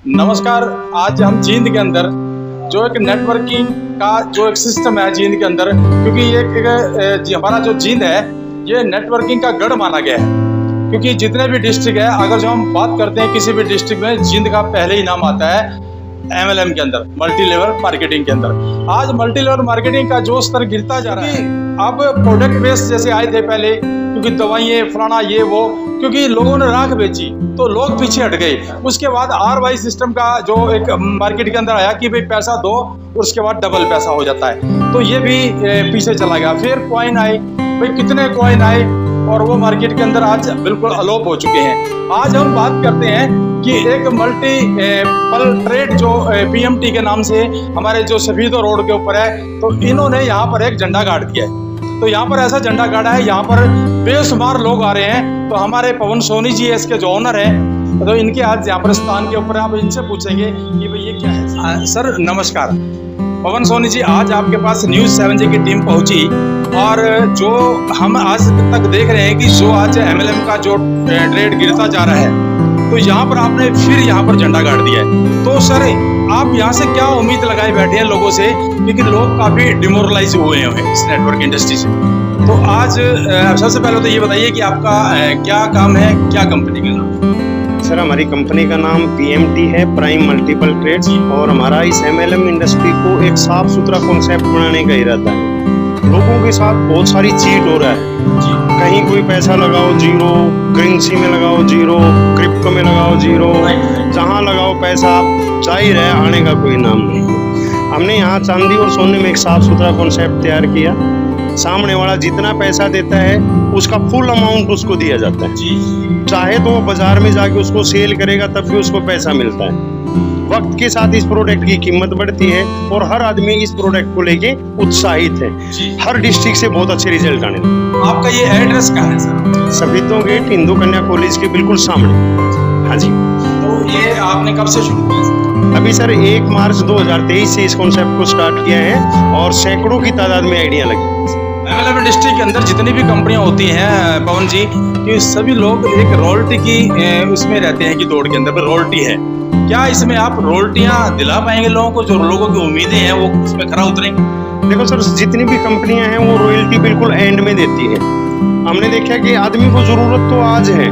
नमस्कार। आज हम जींद के अंदर जो एक नेटवर्किंग का जो एक सिस्टम है जींद के अंदर, क्योंकि ये हमारा जो जींद है ये नेटवर्किंग का गढ़ माना गया है। क्योंकि जितने भी डिस्ट्रिक्ट है, अगर जो हम बात करते हैं किसी भी डिस्ट्रिक्ट में, जींद का पहले ही नाम आता है MLM के अंदर, मल्टी लेवल मार्केटिंग के अंदर। आज मल्टी लेवल मार्केटिंग का जो स्तर गिरता जा रहा है। अब प्रोडक्ट बेस्ड जैसे आए थे पहले, क्योंकि दवाइयाँ फलाना ये वो, क्योंकि लोगों ने राख बेची तो लोग पीछे हट गए। उसके बाद RY सिस्टम का जो एक मार्केट के अंदर आया कि भाई पैसा दो उसके बाद डबल पैसा हो जाता है, तो ये भी पीछे चला गया। फिर कॉइन आए, भाई कितने कॉइन आए और वो मार्केट के अंदर आज बिल्कुल अलोप हो चुके हैं। आज हम बात करते हैं कि एक मल्टी पल ट्रेड जो PMT के नाम से हमारे जो सफीदो रोड के ऊपर है, तो इन्होंने यहाँ पर एक झंडा गाड़ दिया है। तो यहाँ पर ऐसा झंडा गाड़ा है, यहाँ पर बेशुमार लोग आ रहे हैं। तो हमारे पवन सोनी जी है इसके जो ओनर हैं, तो इनके आज यहाँ पर स्थान के ऊपर आप इनसे पूछेंगे कि भाई ये क्या है। सर नमस्कार। पवन सोनी जी, आज आपके पास न्यूज़ 7J की टीम पहुंची और जो हम आज तक देख रहे हैं कि जो आज MLM का जो ट्रेड गिरता जा रहा है, तो यहाँ पर आपने फिर यहाँ पर झंडा गाड़ दिया है। तो सर आप यहाँ से क्या उम्मीद लगाए बैठे हैं लोगों से, क्योंकि लोग काफ़ी डिमोरलाइज हुए हैं इस नेटवर्क इंडस्ट्री से। तो आज सबसे पहले तो ये बताइए कि आपका क्या काम है, क्या कंपनी का नाम? सर हमारी कंपनी का नाम PMT है, प्राइम मल्टीपल ट्रेड्स, और हमारा इस MLM इंडस्ट्री को एक साफ सुथरा कॉन्सेप्ट बनाने का इरादा है। लोगों के साथ बहुत सारी चीट हो रहा है, कहीं कोई पैसा लगाओ जीरो, करेंसी में लगाओ जीरो, क्रिप्टो में लगाओ जीरो, जहाँ लगाओ पैसा आप जाहिर है आने का कोई नाम नहीं। हमने यहाँ चांदी और सोने में एक साफ सुथरा कॉन्सेप्ट तैयार किया। सामने वाला जितना पैसा देता है उसका फुल अमाउंट उसको दिया जाता है। चाहे तो वो बाजार में जाके उसको सेल करेगा तब भी उसको पैसा मिलता है। वक्त के साथ इस प्रोडक्ट की कीमत बढ़ती है और हर आदमी इस प्रोडक्ट को लेके उत्साहित है। हर डिस्ट्रिक्ट से बहुत अच्छे रिजल्ट आने लगे। आपका ये एड्रेस कहाँ है सर? सफीदो गेट, हिंदू कन्या कॉलेज के बिल्कुल सामने। हाँ जी। तो ये आपने कब से शुरू किया सर? अभी सर 1 मार्च 2023 से इस कॉन्सेप्ट को स्टार्ट किया है और सैकड़ों की तादाद में आइडिया लगी। MLM इंडस्ट्री के अंदर जितनी भी कंपनियां होती हैं पवन जी, कि सभी लोग एक रॉयल्टी की उसमें रहते हैं कि दौड़ के अंदर रॉयल्टी है। क्या इसमें आप रॉयल्टियां दिला पाएंगे लोगों को, जो लोगों की उम्मीदें हैं वो इसमें खरा उतरेंगे? देखो सर, जितनी भी कंपनियां हैं वो रॉयल्टी बिल्कुल एंड में देती है। हमने देखा कि आदमी को जरूरत तो आज है,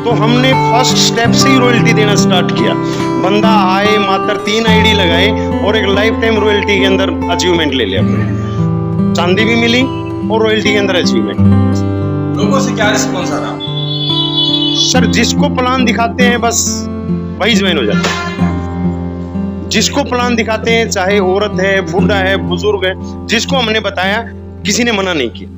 तो हमने फर्स्ट स्टेप से ही रॉयल्टी देना स्टार्ट किया। बंदा आए, मात्र 3 ID लगाए और एक लाइफ टाइम रॉयल्टी के अंदर अचीवमेंट ले लिया। चांदी भी मिली और रॉयल्टी के अंदर अचीवमेंट। लोगों से क्या रिस्पॉन्स आ रहा? सर जिसको प्लान दिखाते हैं बस वही ज्वाइन हो जाता है। जिसको प्लान दिखाते हैं, चाहे औरत है, बूढ़ा है, बुजुर्ग है, जिसको हमने बताया किसी ने मना नहीं किया।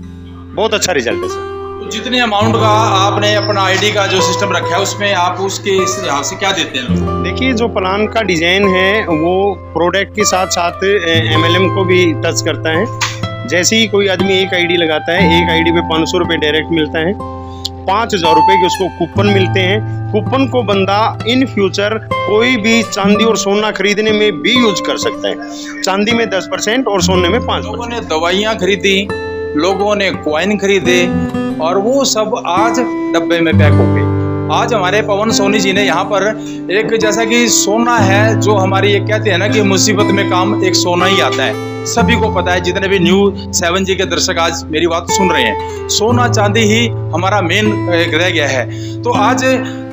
बहुत अच्छा रिजल्ट है सर। तो जितने अमाउंट का आपने अपना ID का जो सिस्टम रखा है उसमें आप उसके हिसाब से क्या देते हैं? देखिए, जो प्लान का डिजाइन है वो प्रोडक्ट के साथ साथ MLM को भी टच करता है। जैसे ही कोई आदमी एक ID लगाता है, एक ID पे 500 रुपये डायरेक्ट मिलता है, 5000 रुपये के उसको कूपन मिलते हैं। कूपन को बंदा इन फ्यूचर कोई भी चांदी और सोना खरीदने में भी यूज कर सकता है। चांदी में 10% और सोने में 5%। लोगों ने दवाइयाँ खरीदी, लोगों ने कॉइन खरीदे और वो सब आज डब्बे में पैक हो गए। आज हमारे पवन सोनी जी ने यहाँ पर एक, जैसा कि सोना है जो हमारी ये कहते हैं ना कि मुसीबत में काम एक सोना ही आता है, सभी को पता है। जितने भी न्यूज़ 7J के दर्शक आज मेरी बात सुन रहे हैं, सोना चांदी ही हमारा मेन रह गया है। तो आज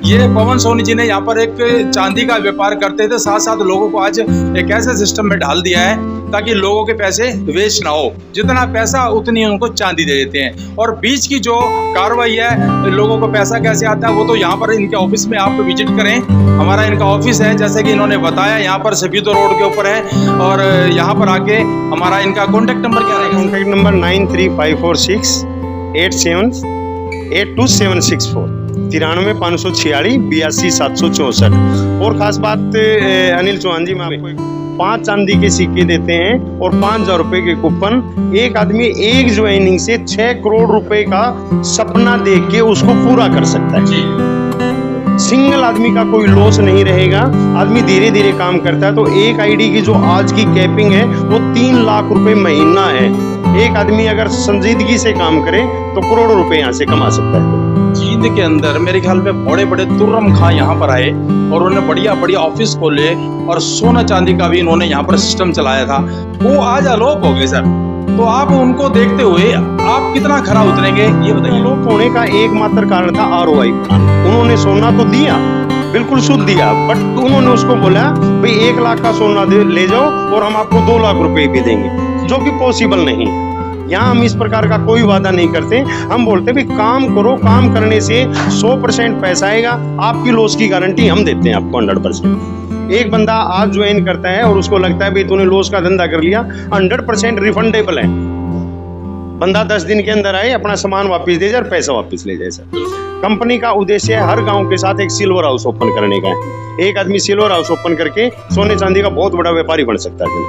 ये पवन सोनी जी ने यहाँ पर एक चांदी का व्यापार करते थे, साथ साथ लोगों को आज एक ऐसे सिस्टम में डाल दिया है ताकि लोगों के पैसे वेस्ट ना हो। जितना पैसा उतनी उनको चांदी दे देते हैं। और बीच की जो कार्रवाई है, लोगों को पैसा कैसे आता है, वो तो यहाँ पर इनके ऑफिस में आप विजिट करें। हमारा इनका ऑफिस है, जैसे कि इन्होंने बताया, यहाँ पर सफीदो रोड के ऊपर है। और यहाँ पर आके हमारा इनका कॉन्टैक्ट नंबर क्या रहेगा? Contact number 935468782764 93 546 82 764। और खास बात अनिल चौहान जी, मैं आपको 5 चांदी के सिक्के देते हैं और 5000 रुपए के कूपन। एक आदमी एक ज्वाइनिंग से 6 करोड़ रुपए का सपना देख के उसको पूरा कर सकता है। सिंगल आदमी का कोई लॉस नहीं रहेगा। आदमी धीरे धीरे काम करता है। तो एक ID की जो आज की कैपिंग है वो 3 लाख रुपए महीना है। एक आदमी अगर संजीदगी से काम करे तो करोड़ों रुपए यहाँ से कमा सकता है। जींद के अंदर मेरे ख्याल में बड़े बड़े तुर्रम खां यहाँ पर आए और उन्होंने बढ़िया बढ़िया ऑफिस खोले और सोना चांदी का भी इन्होंने यहाँ पर सिस्टम चलाया था, वो आज अलोप हो गए सर। तो आप उनको देखते हुए आप कितना खरा उतरेंगे ये बताइए। अलोप होने का एकमात्र कारण था ROI प्लान। उन्होंने सोना तो दिया, बिल्कुल शुद्ध दिया, बट उन्होंने उसको बोला भाई 1 लाख का सोना ले जाओ और हम आपको 2 लाख रुपए भी देंगे, जो कि पॉसिबल नहीं है। यहाँ हम इस प्रकार का कोई वादा नहीं करते, हम बोलते भी काम करो, काम करने से 100% पैसा आएगा, आपकी लॉस की गारंटी हम देते हैं आपको 100%। एक बंदा आज ज्वाइन करता है और उसको लगता है भाई तूने लॉस का धंधा कर लिया, 100% रिफंडेबल है। बंदा 10 दिन के अंदर आए, अपना सामान वापस दे जाए और पैसा वापस ले जाए। सर कंपनी का उद्देश्य है हर गांव के साथ एक सिल्वर हाउस ओपन करने का है। एक आदमी सिल्वर हाउस ओपन करके सोने चांदी का बहुत बड़ा व्यापारी बन सकता है,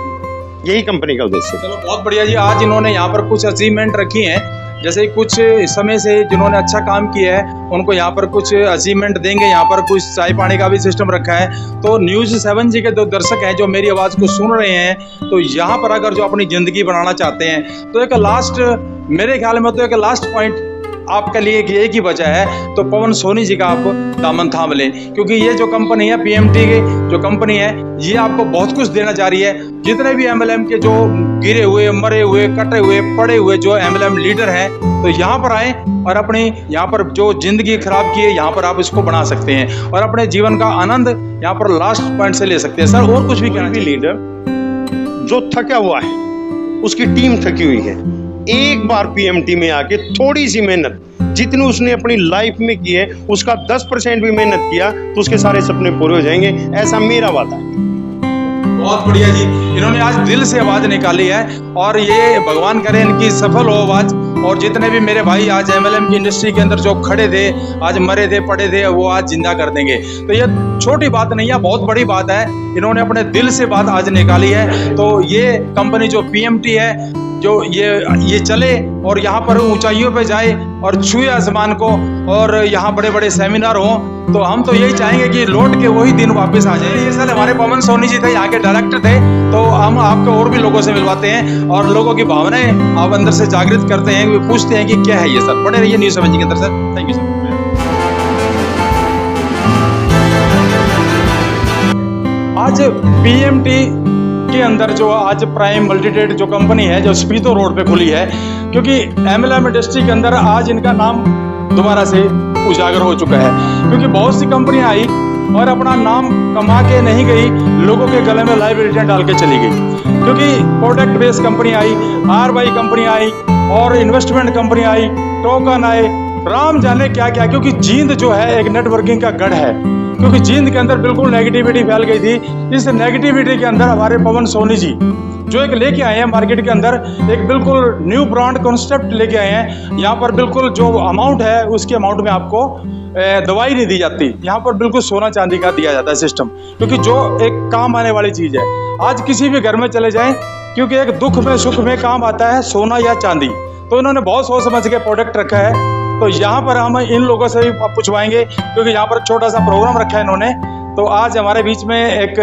यही कंपनी का उद्देश्य है। चलो बहुत बढ़िया जी। आज इन्होंने यहाँ पर कुछ अचीवमेंट रखी हैं, जैसे कुछ समय से जिन्होंने अच्छा काम किया है उनको यहाँ पर कुछ अचीवमेंट देंगे। यहाँ पर कुछ चाय पानी का भी सिस्टम रखा है। तो न्यूज़ 7 जी के जो दर्शक हैं जो मेरी आवाज़ को सुन रहे हैं, तो यहाँ पर अगर जो अपनी ज़िंदगी बनाना चाहते हैं तो एक लास्ट, मेरे ख्याल में तो एक लास्ट पॉइंट आपके लिए एक ही बचा है, तो पवन सोनी जी का आप दामन थाम लें, क्योंकि ये जो कंपनी है PMT की जो कंपनी है ये आपको बहुत कुछ देना चाह रही है। जितने भी MLM के जो गिरे हुए, मरे हुए, कटे हुए, पड़े हुए जो MLM लीडर हैं, तो यहाँ पर आए और अपनी यहाँ पर जो जिंदगी खराब की है यहाँ पर आप इसको बना सकते हैं और अपने जीवन का आनंद यहाँ पर लास्ट पॉइंट से ले सकते हैं। सर और कुछ भी कहना चाहिए? लीडर जो थका हुआ है, उसकी टीम थकी हुई है, एक बार PMT में आके थोड़ी सी मेहनत जितनी उसने अपनी लाइफ में की है उसका 10% भी मेहनत किया तो उसके सारे सपने पूरे हो जाएंगे, ऐसा मेरा वादा है। बहुत बढ़िया जी, इन्होंने आज दिल से आवाज निकाली है और ये भगवान करे इनकी सफल हो आवाज। और जितने भी मेरे भाई आज MLM की इंडस्ट्री के अंदर जो खड़े थे, आज मरे थे, पड़े थे, वो आज जिंदा कर देंगे। तो ये छोटी बात नहीं है, बहुत बड़ी बात है। इन्होंने अपने दिल से बात आज निकाली है। तो ये कंपनी जो PMT है जो ये चले और यहाँ पर ऊंचाइयों पे जाए और छुए आसमान को और यहाँ बड़े बड़े सेमिनार हों, तो हम तो यही चाहेंगे कि लौट के वही दिन वापस आ जाए। ये साल हमारे पवन सोनी जी थे, यहाँ के डायरेक्टर थे, तो हम आपको और भी लोगों से मिलवाते हैं और लोगों की भावनाएं आप अंदर से जागृत करते हैं, पूछते हैं कि क्या है ये। सर बड़े रहिए न्यूज़ 7 जी के अंदर। Sir thank you sir. आज PMT के अंदर जो आज प्राइम मल्टीट्रेड जो कंपनी है जो स्पीतो रोड पे खुली है, क्योंकि MLM इंडस्ट्री के अंदर आज इनका नाम दोबारा से उजागर हो चुका है, क्योंकि बहुत सी कंपनियां आई और अपना नाम कमा के नहीं गई, लोगों के गले में लाइबिलिटी डाल के चली गई। क्योंकि प्रोडक्ट बेस्ड कंपनी आई, RY कंपनी आई और इन्वेस्टमेंट कंपनी आई, टोकन आए, राम जाने क्या क्या। क्योंकि जींद जो है एक नेटवर्किंग का गढ़ है, क्योंकि जींद के अंदर बिल्कुल नेगेटिविटी फैल गई थी। इस नेगेटिविटी के अंदर हमारे पवन सोनी जी जो एक लेके आए हैं मार्केट के अंदर, एक बिल्कुल न्यू ब्रांड कॉन्सेप्ट लेके आए हैं। यहाँ पर बिल्कुल जो अमाउंट है उसके अमाउंट में आपको दवाई नहीं दी जाती, यहाँ पर बिल्कुल सोना चांदी का दिया जाता है सिस्टम, क्योंकि जो एक काम आने वाली चीज़ है। आज किसी भी घर में चले जाएं, क्योंकि एक दुख में सुख में काम आता है सोना या चांदी, तो इन्होंने बहुत सोच समझ के प्रोडक्ट रखा है। तो यहाँ पर हम इन लोगों से भी पूछवाएंगे, क्योंकि यहाँ पर छोटा सा प्रोग्राम रखा है इन्होंने। तो आज हमारे बीच में एक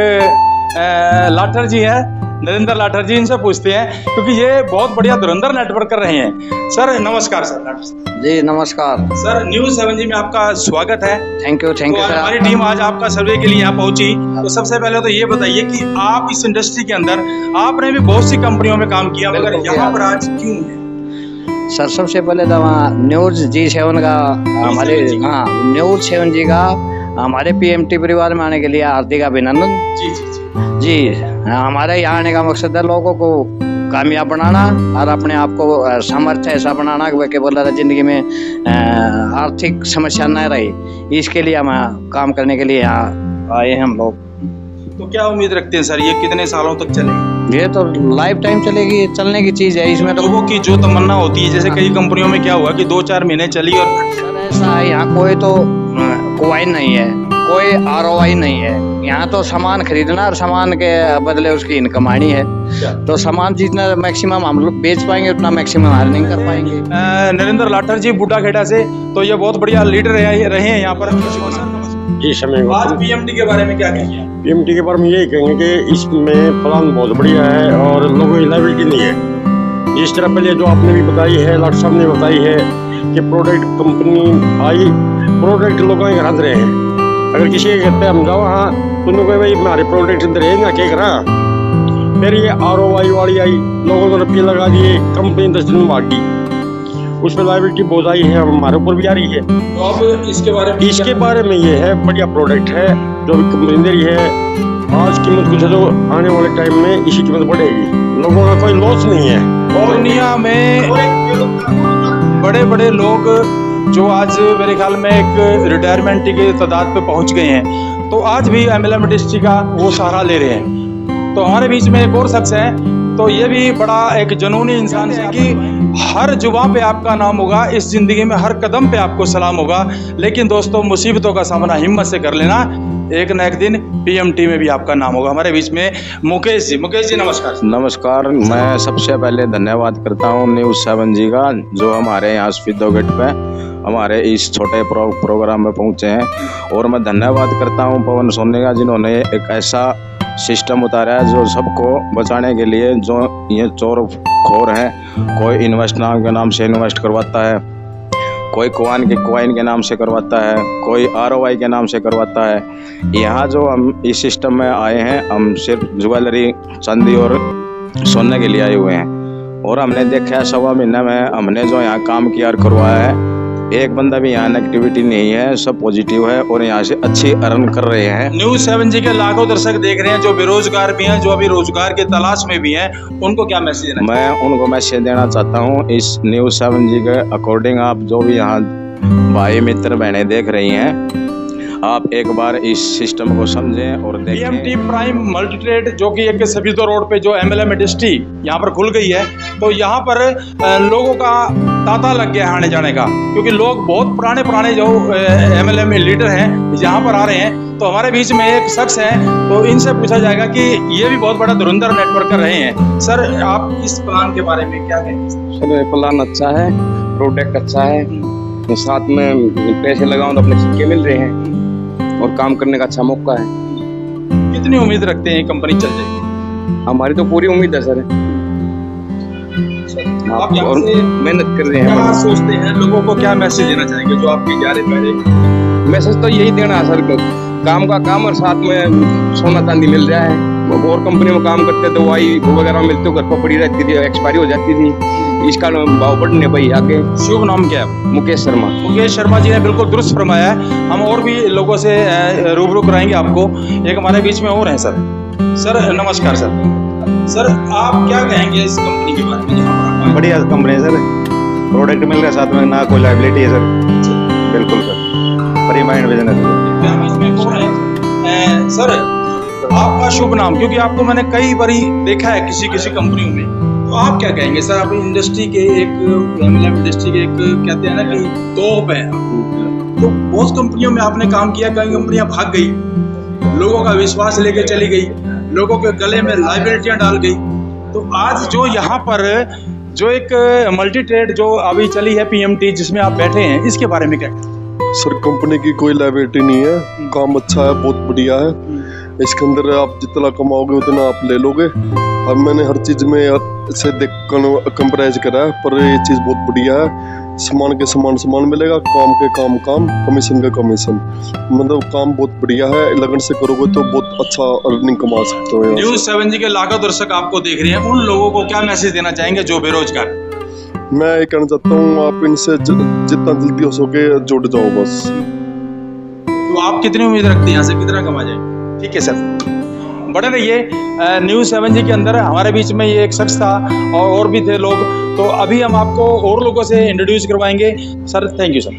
लाठर जी है, नरेंद्र लाठर जी, इनसे पूछते हैं, क्योंकि ये बहुत बढ़िया धुरंधर नेटवर्क कर रहे हैं। सर नमस्कार। सर जी नमस्कार सर, न्यूज़ 7 जी में आपका स्वागत है। थैंक यू तो सर। हमारी टीम आज आपका सर्वे के लिए यहाँ पहुंची। तो सबसे पहले तो ये बताइए कि आप इस इंडस्ट्री के अंदर, आपने भी बहुत सी कंपनियों में काम किया, मगर यहाँ पर आज क्यों है? सर सबसे पहले तो न्यूज़ G7 का हमारे न्यूज़ 7 जी का हमारे PMT परिवार में आने के लिए हार्दिक अभिनंदन। जी जी जी हमारे यहाँ आने का मकसद है लोगों को कामयाब बनाना और अपने आप को सामर्थ्य ऐसा बनाना कि केवल जिंदगी में आर्थिक समस्या न रही, इसके लिए हम काम करने के लिए यहाँ आए हैं हम लोग। तो क्या उम्मीद रखते हैं सर, ये कितने सालों तक चलेगी? ये तो लाइफ टाइम चलेगी, चलने की चीज़ है। इसमें तो लोगों की जो तमन्ना होती है, जैसे कई कंपनियों में क्या हुआ कि 2-4 महीने चली और सर ऐसा है, यहाँ कोई तो क्वाइन नहीं है, कोई ROI नहीं है। यहाँ तो सामान खरीदना और सामान के बदले उसकी इनकम आनी है। तो सामान जितना मैक्सिमम हम लोग बेच पाएंगे उतना मैक्सिमम अर्निंग कर पाएंगे। नरेंद्र लाठर जी बूढ़ा खेड़ा से, तो ये बहुत बढ़िया लीडर रहे हैं यहाँ पर। जी समय आज PMT के बारे में क्या कहेंगे? PMT के बारे में यही कहेंगे कि इसमें प्लान बहुत बढ़िया है और लोगों की लाइबिलिटी नहीं है। इस तरह पहले जो आपने भी बताई है, डॉक्टर साहब ने बताई है कि प्रोडक्ट कंपनी आई प्रोडक्ट लोगों के घर रहे हैं। अगर किसी के घर पे हम जाओ, हाँ तो उन्होंने कहा भाई हमारे प्रोडक्ट इधर है ना, क्या करा। फिर ये ROI वाली आई, लोगों ने रुपये लगा दिए, कंपनी 10 दिन में भाग गई, उसमें लाइबिलिटी बहुत आई है, हमारे ऊपर भी आ रही है। तो अब इसके बारे में ये है बढ़िया प्रोडक्ट है जो भी कंपनी दे रही है। आज कीमत कुछ है तो आने वाले टाइम में इसी कीमत बढ़ेगी, लोगों का कोई लॉस नहीं है। और दुनिया में बड़े बड़े लोग जो आज मेरे ख्याल में एक रिटायरमेंट की तादाद पे पहुंच गए हैं, तो आज भी MLM इंडस्ट्री का वो सहारा ले रहे हैं। तो हमारे बीच में एक और शख्स है, तो ये भी बड़ा एक जुनूनी इंसान है कि हर जुबान पे आपका नाम होगा, इस ज़िंदगी में हर कदम पे आपको सलाम होगा। लेकिन दोस्तों, मुसीबतों का सामना हिम्मत से कर लेना, एक न एक दिन PMT में भी आपका नाम होगा। हमारे बीच में मुकेश जी नमस्कार। नमस्कार। मैं सबसे पहले धन्यवाद करता हूँ न्यूज़ 7 जी का, जो हमारे यहाँ स्पीडो गेट पे हमारे इस छोटे प्रोग्राम में पहुँचे हैं। और मैं धन्यवाद करता हूँ पवन सोनी का, जिन्होंने एक ऐसा सिस्टम उतारा है जो सबको बचाने के लिए। जो ये चोर खोर हैं, कोई इन्वेस्ट नाम के नाम से इन्वेस्ट करवाता है, कोई कॉइन के नाम से करवाता है, कोई ROI के नाम से करवाता है। यहाँ जो हम इस सिस्टम में आए हैं, हम सिर्फ ज्वेलरी, चांदी और सोने के लिए आए हुए हैं। और हमने देखा है 1.25 महीने में हमने जो यहाँ काम किया और करवाया है, एक बंदा भी यहाँ नेगेटिविटी नहीं है, सब पॉजिटिव है और यहाँ से अच्छी अर्न कर रहे हैं। न्यूज़ 7 जी के लाखों दर्शक देख रहे हैं, जो बेरोजगार भी हैं, जो अभी रोजगार के तलाश में भी हैं, उनको क्या मैसेज देना? मैं उनको मैसेज देना चाहता हूँ इस न्यूज़ 7 जी के अकॉर्डिंग। आप जो भी यहाँ भाई मित्र बहनें देख रही हैं, आप एक बार इस सिस्टम को समझें और देखें। PMT प्राइम मल्टी ट्रेड, जो कि एक सबितो रोड पे जो MLM इंडस्ट्री यहाँ पर खुल गई है, तो यहाँ पर लोगों का तांता लग गया है आने जाने का, क्योंकि लोग बहुत पुराने जो MLM लीडर हैं यहाँ पर आ रहे हैं। तो हमारे बीच में एक शख्स है, तो इनसे पूछा जाएगा कि ये भी बहुत बड़ा धुरंधर नेटवर्क कर रहे हैं। सर, आप इस प्लान के बारे में क्या कहेंगे? सर, प्लान अच्छा है, प्रोडक्ट अच्छा है, साथ में पैसे लगाऊं तो अपने सिक्के मिल रहे हैं और काम करने का अच्छा मौका है। कितनी उम्मीद रखते हैं कंपनी चल जाएगी? हमारी तो पूरी उम्मीद है सर। आप यहाँ और से मेहनत कर रहे क्या हैं। सोचते हैं, लोगों को क्या मैसेज देना चाहेंगे जो आपके ग्यारह पहले? मैसेज तो यही देना है सर, काम का काम और साथ में सोना चांदी मिल रहा है। और कंपनी में काम करते तो वाई वगैरह मिलते घर पर पड़ी रहती थी, एक्सपायरी हो जाती थी, इसका भाव बढ़ने पर आगे। शुभ नाम क्या है? मुकेश शर्मा। मुकेश शर्मा जी ने बिल्कुल दुरुस्त फरमाया है। हम और भी लोगों से रूबरू कराएंगे आपको। एक हमारे बीच में और हैं सर नमस्कार सर, आप क्या कहेंगे इस कंपनी के बारे में? बढ़िया कंपनी है सर, प्रोडक्ट मिल रहा है, साथ में ना कोई लाइबिलिटी है सर। बिल्कुल sir, free mind business. Sir, आपका शुभ नाम, क्योंकि आपको मैंने कई बारी देखा है किसी कंपनियों में, तो आप क्या कहेंगे सर? आप इंडस्ट्री के इंडस्ट्री के एक कहते हैं ना कि तोप है, तो बहुत कंपनियों में आपने काम किया, कई कंपनियां भाग गई, लोगों का विश्वास लेके चली गई, लोगों के गले में लाइबिलिटियां डाल गई। तो आज जो यहाँ पर जो एक मल्टी ट्रेड जो अभी चली है PMT, जिसमें आप बैठे हैं, इसके बारे में क्या कहें? सर, कंपनी की कोई लाइबिलिटी नहीं है, काम अच्छा है, बहुत बढ़िया है। इसके अंदर आप जितना कमाओगे उतना आप ले लोगे। अब मैंने हर चीज में से देख कंपेराइज करा है, पर ये चीज बहुत बढ़िया है। सामान के सामान मिलेगा, काम के काम, कमीशन के कमीशन, मतलब काम बहुत बढ़िया है। लगन से करोगे तो बहुत अच्छा अर्निंग कमा सकते हो। न्यूज़ 7 जी के लाखों दर्शक आपको देख रहे हैं, उन लोगों को क्या मैसेज देना चाहेंगे जो बेरोजगार? मैं ये कहना चाहता हूँ, आप इनसे जितना जल्दी हो सके जुड़ जाओ बस। तो आप कितनी उम्मीद रखते हैं यहाँ से कितना कमा जाएंगे? ठीक है सर, बने रहिए। न्यूज़ 7 जी के अंदर हमारे बीच में ये एक शख्स था और भी थे लोग, तो अभी हम आपको और लोगों से इंट्रोड्यूस करवाएंगे। Sir, thank you sir.